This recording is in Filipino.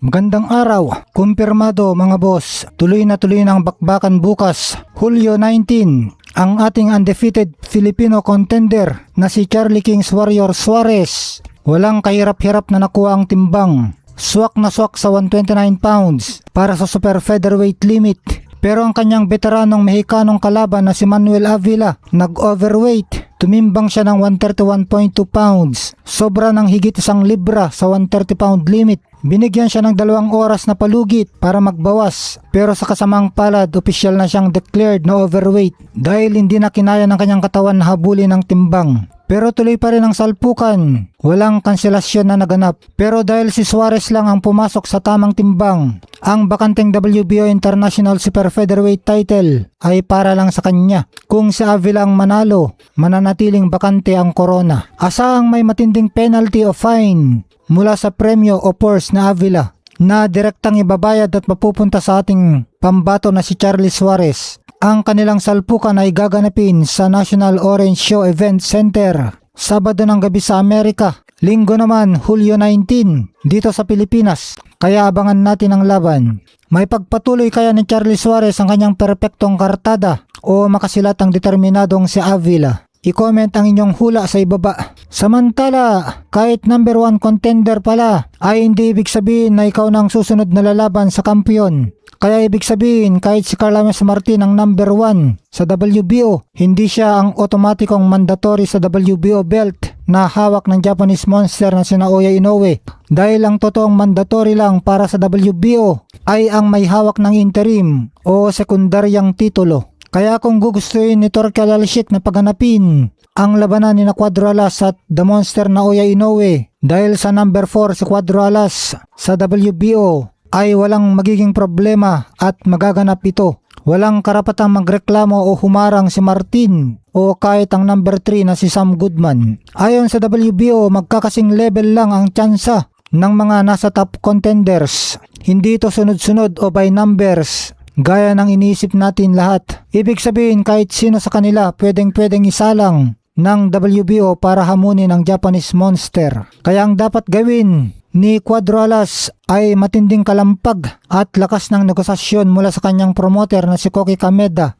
Magandang araw, kumpirmado mga boss, tuloy na ang bakbakan bukas, Hulyo 19, ang ating undefeated Filipino contender na si Charlie Kings Warrior Suarez. Walang kahirap-hirap na nakuha ang timbang, swak na swak sa 129 pounds para sa super featherweight limit. Pero ang kanyang veteranong Mexicanong kalaban na si Manuel Avila nag-overweight. Tumimbang siya ng 131.2 pounds, sobra ng higit 1 libra sa 130 pound limit. Binigyan siya ng 2 oras na palugit para magbawas, pero sa kasamang palad opisyal na siyang declared na overweight dahil hindi na kinaya ng kanyang katawan na habulin ng timbang. Pero tuloy pa rin ang salpukan, walang kanselasyon na naganap. Pero dahil si Suarez lang ang pumasok sa tamang timbang, ang bakanteng WBO International Super Featherweight title ay para lang sa kanya. Kung si Avila ang manalo, mananatiling bakante ang corona. Asahang may matinding penalty o fine mula sa premyo o purse na Avila na direktang ibabayad at mapupunta sa ating pambato na si Charlie Suarez. Ang kanilang salpukan ay gaganapin sa National Orange Show Event Center Sabado ng gabi sa Amerika. Linggo naman, Hulyo 19 dito sa Pilipinas. Kaya abangan natin ang laban. May pagpatuloy kaya ni Charlie Suarez ang kanyang perpektong kartada o makasilat ang determinadong si Avila? I-comment ang inyong hula sa ibaba. Samantala, kahit number 1 contender pala, ay hindi ibig sabihin na ikaw na ang susunod na lalaban sa kampiyon. Kaya ibig sabihin kahit si Carlos Martin ang number 1 sa WBO, hindi siya ang otomatikong mandatory sa WBO belt na hawak ng Japanese monster na si Naoya Inoue. Dahil ang totoong mandatory lang para sa WBO ay ang may hawak ng interim o sekundaryang titulo. Kaya kung gugustuhin ni Torkel Alshik na paghanapin ang labanan ni Cuadro Alas at The Monster Naoya Inoue dahil sa number 4 si Cuadro Alas sa WBO, ay walang magiging problema at magaganap ito. Walang karapatang magreklamo o humarang si Martin o kahit ang number 3 na si Sam Goodman. Ayon sa WBO, magkakasing level lang ang tsansa ng mga nasa top contenders. Hindi ito sunod-sunod o by numbers gaya ng iniisip natin lahat. Ibig sabihin kahit sino sa kanila pwedeng isalang ng WBO para hamunin ang Japanese monster. Kaya ang dapat gawin ni Cuadro Alas ay matinding kalampag at lakas ng negosasyon mula sa kanyang promoter na si Koki Kameda